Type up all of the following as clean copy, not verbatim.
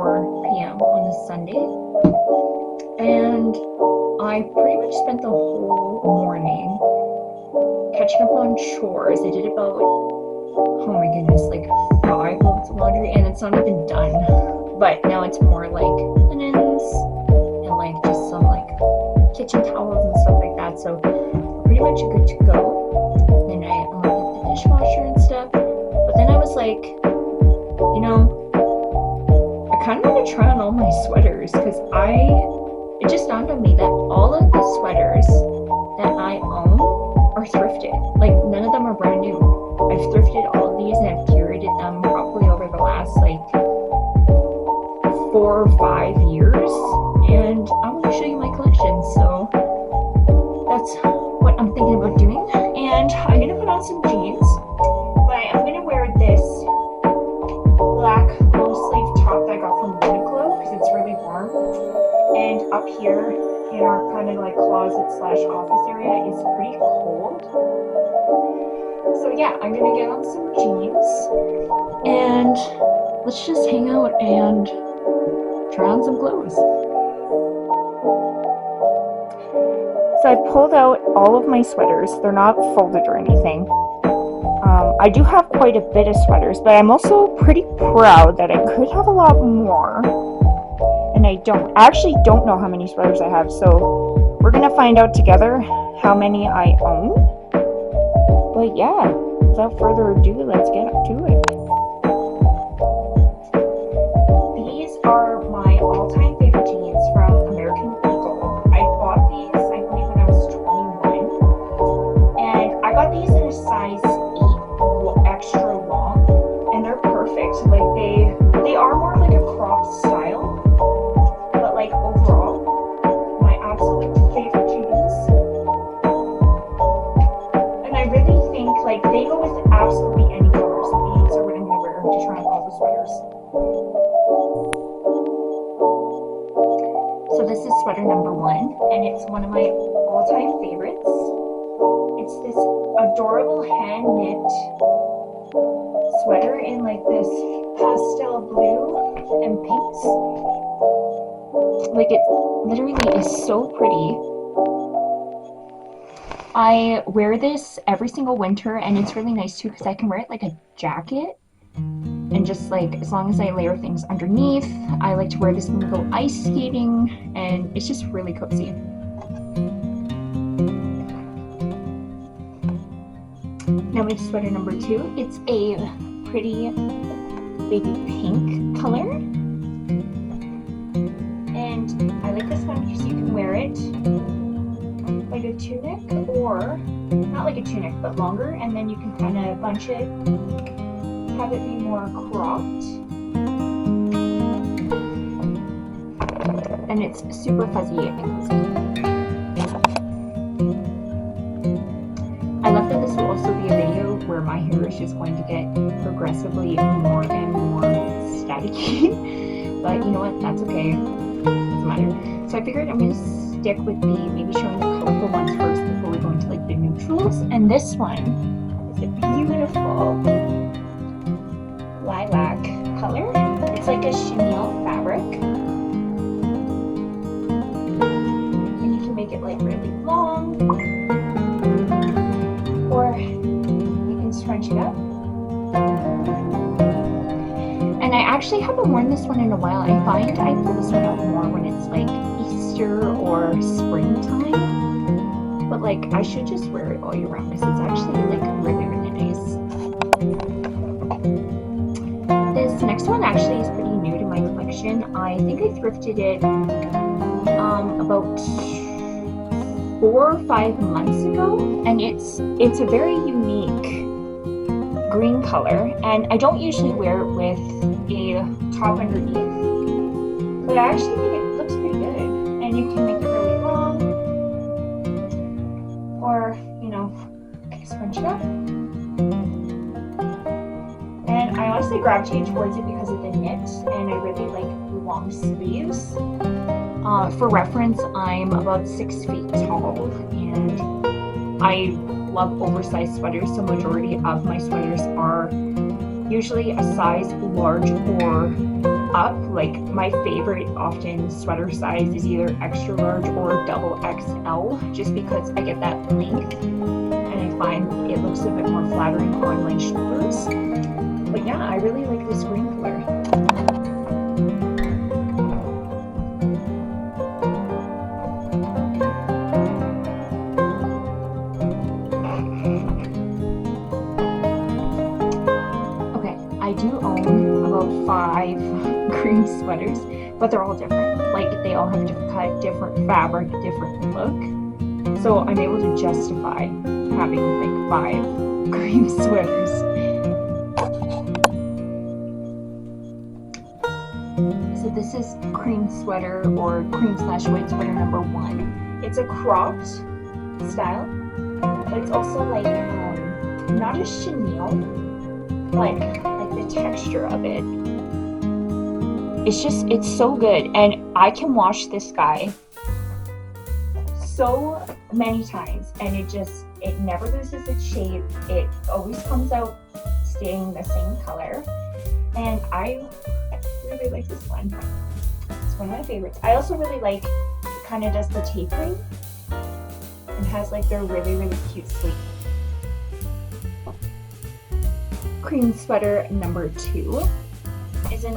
p.m. on a Sunday, and I pretty much spent the whole morning catching up on chores. I did about, oh my goodness, like 5 loads of laundry, and it's not even done. But now it's more like linens and like just some like kitchen towels and stuff like that. So pretty much good to go. Then I unloaded the dishwasher and stuff. But then I was like, you know, I kind of want to try on all my sweaters, because it just dawned on me that all of the sweaters that I own are thrifted. Like, none of them are brand new. I've thrifted all of these and I've curated them probably over the last like 4 or 5 years, and I want to show you my collection. So that's what I'm thinking about doing. And I'm gonna put on some jeans, but I'm gonna wear this black long sleeve top that I got from Uniqlo because it's really warm. And up here in our kind of like closet slash office area is pretty cold. So yeah, I'm gonna get on some jeans and let's just hang out and try on some clothes. So I pulled out all of my sweaters. They're not folded or anything. I do have quite a bit of sweaters, but I'm also pretty proud that I could have a lot more. And I actually don't know how many sweaters I have, so we're gonna find out together how many I own. But yeah, without further ado, let's get to it. These are my all-time favorite jeans from American Eagle. I bought these, I believe, when I was 21. And I got these in a size 8 extra long. And they're perfect. Like, they are more like a crop style. But like, overall, my absolute favorite jeans. And I really think, like, they go with absolutely any colors. These are what I'm going to wear to try on all the sweaters. So this is sweater number 1, and it's one of my all-time favorites. It's this adorable hand-knit sweater in like this pastel blue and pinks. Like, it literally is so pretty. I wear this every single winter, and it's really nice too because I can wear it like a jacket. And just like, as long as I layer things underneath, I like to wear this when we go ice skating, and it's just really cozy. Now we have sweater number 2. It's a pretty baby pink color. And I like this one because you can wear it like a tunic, or not like a tunic, but longer, and then you can kind of bunch it, have it be more cropped, and it's super fuzzy and cozy. I love that this will also be a video where my hair is just going to get progressively more and more staticky, but you know what, that's okay, doesn't matter. So I figured I'm going to stick with maybe showing the colorful ones first before we go into like the neutrals, and this one is a beautiful lilac color. It's like a chenille fabric, and you can make it like really long, or you can scrunch it up. And I actually haven't worn this one in a while. I find I pull this one out more when it's like Easter or springtime, but like, I should just wear it all year round because it's actually like really, really nice. This next one actually is pretty new to my collection. I think I thrifted it about 4 or 5 months ago, and it's a very unique green color, and I don't usually wear it with a top underneath, but I actually think it looks pretty good. And you can make it really long, or, you know, scrunch it up. And I honestly gravitated towards it because of the knit, and I really like long sleeves. For reference, I'm about 6 feet tall, and I love oversized sweaters, so majority of my sweaters are usually a size large or up, like my favorite often sweater size is either extra large or double XL, just because I get that length and I find it looks a bit more flattering on my shoulders. But yeah, I really like this green color. I do own about 5 cream sweaters, but they're all different. Like, they all have different cut, different fabric, different look. So I'm able to justify having like 5 cream sweaters. So this is cream sweater or cream/white sweater number 1. It's a cropped style, but it's also like not a chenille, like the texture of it. It's so good, and I can wash this guy so many times and it never loses its shape. It always comes out staying the same color, and I really like this one. It's one of my favorites. I also really like it kind of does the tapering and has like their really cute sleeve. Cream sweater number 2 is in,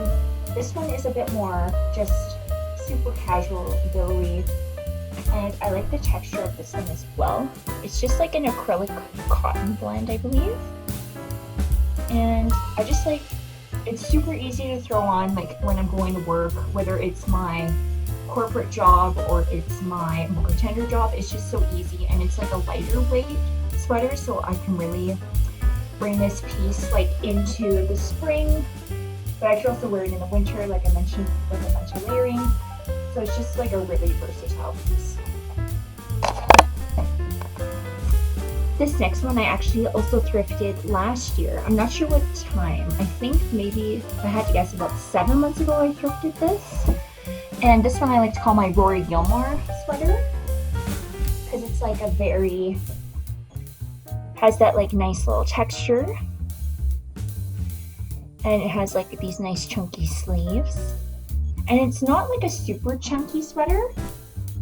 this one is a bit more just super casual, billowy, and I like the texture of this one as well. It's just like an acrylic cotton blend, I believe, and I just like, it's super easy to throw on like when I'm going to work, whether it's my corporate job or it's my bartender job. It's just so easy, and it's like a lighter weight sweater, so I can really bring this piece like into the spring, but I can also wear it in the winter, like I mentioned, with a bunch of layering. So it's just like a really versatile piece. This next one I actually also thrifted last year. I'm not sure what time. I think maybe, if I had to guess, about 7 months ago I thrifted this. And this one I like to call my Rory Gilmore sweater, because it's like a very, has that like nice little texture, and it has like these nice chunky sleeves, and it's not like a super chunky sweater,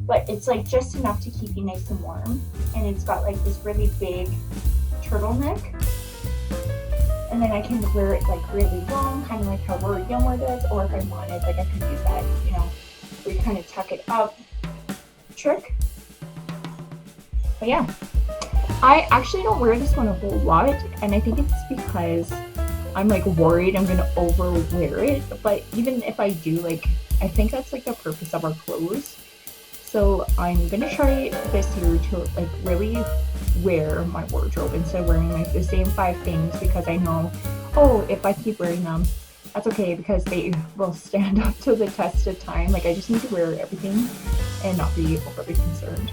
but it's like just enough to keep you nice and warm, and it's got like this really big turtleneck, and then I can wear it like really long, kind of like how Rory Gilmore does, or if I wanted, like I could use that, you know, where you kind of tuck it up trick. But yeah, I actually don't wear this one a whole lot, and I think it's because I'm like worried I'm gonna overwear it. But even if I do, like, I think that's like the purpose of our clothes. So I'm gonna try this year to like really wear my wardrobe instead of wearing like the same 5 things, because I know, oh, if I keep wearing them, that's okay, because they will stand up to the test of time. Like, I just need to wear everything and not be overly concerned.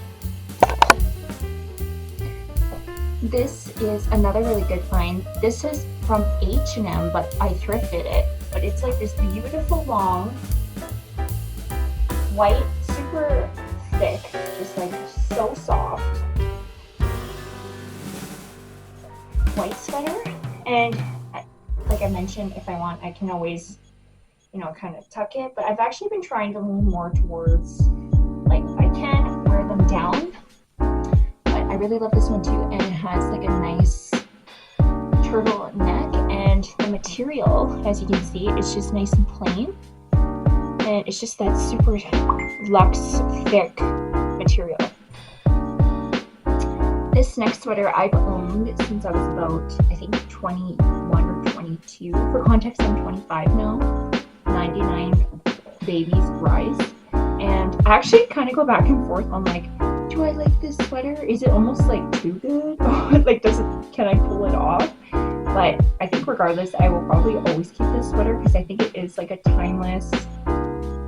This is another really good find. This is from H&M, but I thrifted it. But it's like this beautiful long, white, super thick, just like so soft, white sweater. And like I mentioned, if I want, I can always, you know, kind of tuck it. But I've actually been trying to lean more towards, like, if I can, wear them down. I really love this one too, and it has like a nice turtleneck, and the material, as you can see, it's just nice and plain, and it's just that super luxe thick material. This next sweater I've owned since I was about, I think, 21 or 22. For context, I'm 25 now. 99 babies rise, and I actually kind of go back and forth on like, do I like this sweater? Is it almost like too good? Like, can I pull it off? But I think regardless, I will probably always keep this sweater, because I think it is like a timeless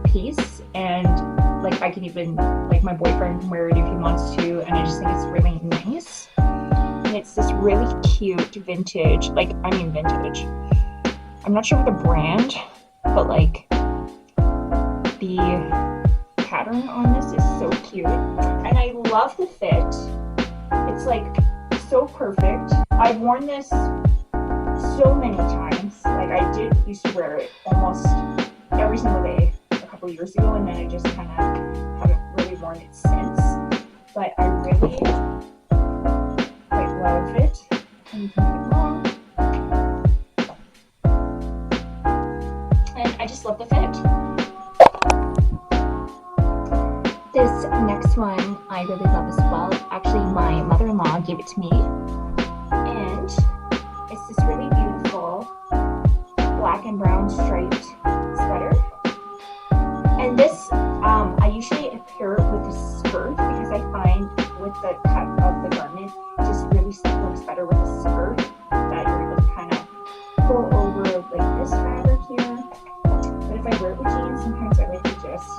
piece, and like I can even, like, my boyfriend can wear it if he wants to, and I just think it's really nice. And it's this really cute vintage, like, I mean vintage, I'm not sure what the brand, but like the pattern on this is so cute, and I love the fit. It's like so perfect. I've worn this so many times. Like, I did used to wear it almost every single day a couple years ago, and then I just kind of haven't really worn it since. But I really quite love it. And you can make it long. And I just love the fit. This next one I really love as well. Actually, my mother-in-law gave it to me. And it's this really beautiful black and brown striped sweater. And this, I usually pair it with a skirt because I find with the cut of the garment, it just really looks better with a skirt that you're able to kind of go over like this fabric here. But if I wear it with jeans, sometimes I like to just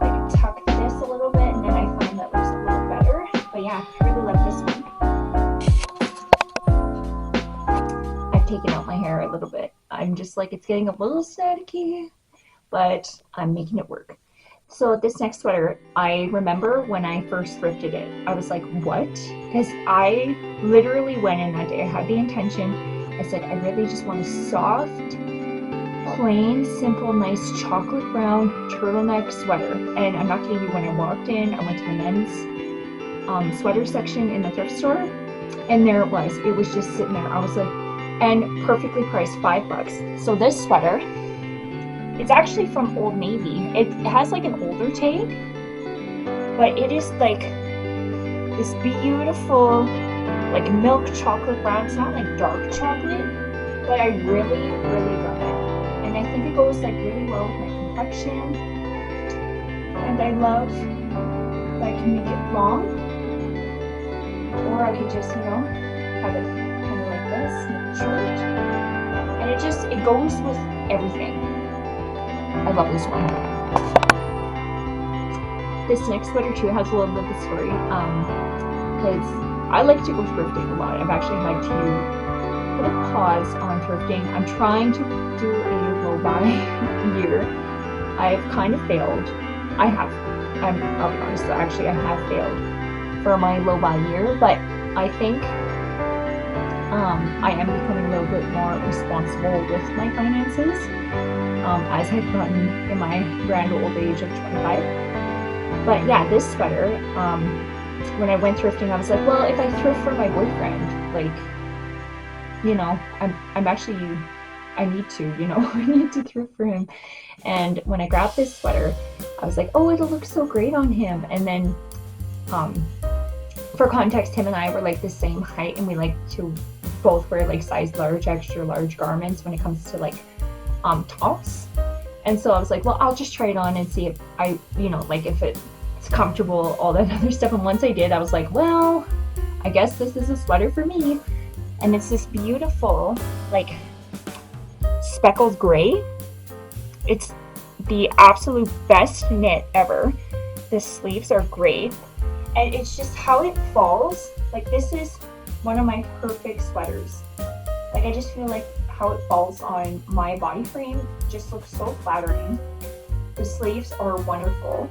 like tuck this a little bit, and then I find that looks a little better. But yeah, I really love this one. I've taken out my hair a little bit. I'm just like, it's getting a little staticky, but I'm making it work. So this next sweater, I remember when I first thrifted it, I was like, what? Because I literally went in that day, I had the intention, I said, I really just want a soft, plain, simple, nice chocolate brown turtleneck sweater. And I'm not kidding you, when I walked in, I went to the men's sweater section in the thrift store, and there it was just sitting there. I was like, and perfectly priced, $5. So this sweater, it's actually from Old Navy. It has like an older tag, but it is like this beautiful like milk chocolate brown. It's not like dark chocolate, but I really, really love it. And I think it goes like really well with my complexion. And I love that I can make it long, or I could just, you know, have it kind of like this, make it short. And it goes with everything. I love this one. This next sweater too has a little bit of a story, because I like to go thrifting a lot. I've actually had to put a pause on thrifting. I'm trying to do a low buy year. I've kind of failed. I'll be honest, actually I have failed for my low buy year, but I think I am becoming a little bit more responsible with my finances as I've gotten in my grand old age of 25. But yeah, this sweater, when I went thrifting, I was like, well, if I thrift for my boyfriend, like, you know, I need to, you know, I need to thrift for him. And when I grabbed this sweater, I was like, oh, it'll look so great on him. And then, for context, him and I were like the same height, and we like to both wear like size large, extra large garments when it comes to like tops. And so I was like, well, I'll just try it on and see if I, you know, like if it's comfortable, all that other stuff. And once I did, I was like, well, I guess this is a sweater for me. And it's this beautiful, like, speckled gray. It's the absolute best knit ever. The sleeves are great. And it's just how it falls. Like, this is one of my perfect sweaters. Like, I just feel like how it falls on my body frame just looks so flattering. The sleeves are wonderful.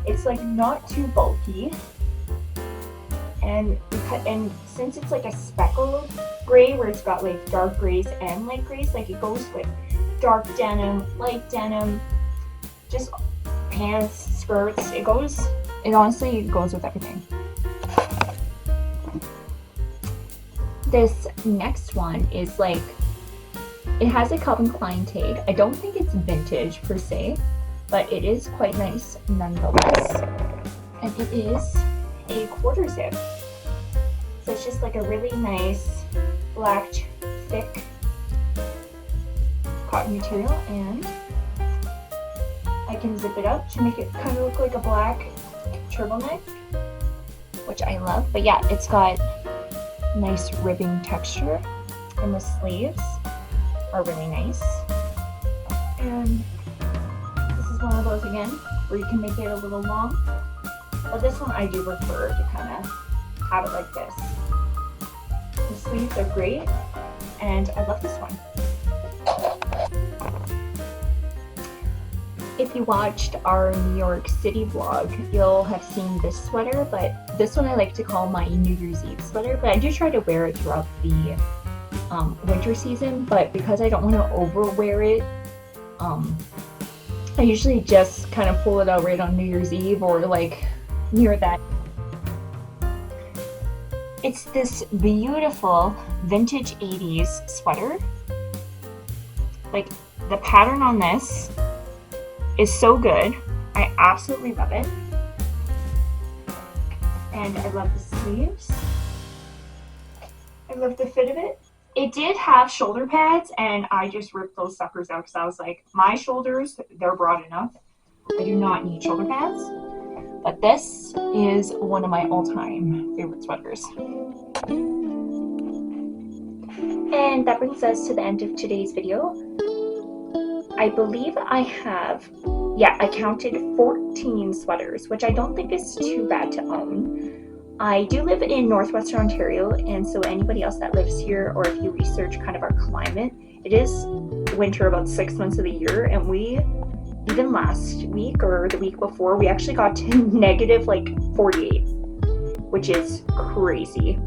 It's like not too bulky, and since it's like a speckled gray where it's got like dark grays and light grays, like it goes with dark denim, light denim, just pants, skirts. It honestly goes with everything. This next one is like, it has a Calvin Klein tag. I don't think it's vintage per se, but it is quite nice nonetheless. And it is a quarter zip. So it's just like a really nice black thick cotton material, and I can zip it up to make it kind of look like a black turtleneck, which I love. But yeah, it's got nice ribbing texture, and the sleeves are really nice. And this is one of those again where you can make it a little long, but this one I do prefer to kind of have it like this. The sleeves are great, and I love this one. If you watched our New York City vlog, you'll have seen this sweater, but this one I like to call my New Year's Eve sweater, but I do try to wear it throughout the winter season, but because I don't want to overwear it I usually just kind of pull it out right on New Year's Eve or like near that. It's this beautiful vintage 80s sweater. Like, the pattern on this is so good. I absolutely love it. And I love the sleeves. I love the fit of it. It did have shoulder pads, and I just ripped those suckers out because I was like, my shoulders, they're broad enough. I do not need shoulder pads. But this is one of my all-time favorite sweaters. And that brings us to the end of today's video. I believe I have, I counted 14 sweaters, which I don't think is too bad to own. I do live in Northwestern Ontario, and so anybody else that lives here, or if you research kind of our climate, it is winter about 6 months of the year, and we, even last week or the week before, we actually got to negative like 48, which is crazy.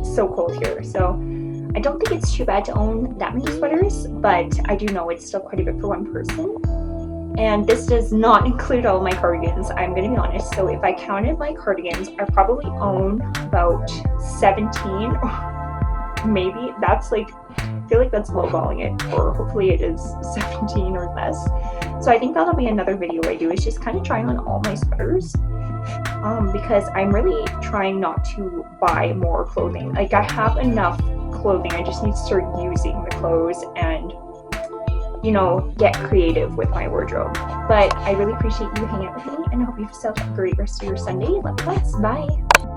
So cold here. So I don't think it's too bad to own that many sweaters, but I do know it's still quite a bit for one person. And this does not include all of my cardigans, I'm going to be honest. So if I counted my cardigans, I probably own about 17, maybe. That's like, I feel like that's lowballing it, or hopefully it is 17 or less. So I think that'll be another video I do, is just kind of trying on all my sweaters. Because I'm really trying not to buy more clothing. Like, I have enough clothing, I just need to start using the clothes and, you know, get creative with my wardrobe. But I really appreciate you hanging out with me, and I hope you have a great rest of your Sunday. Love you guys. Bye.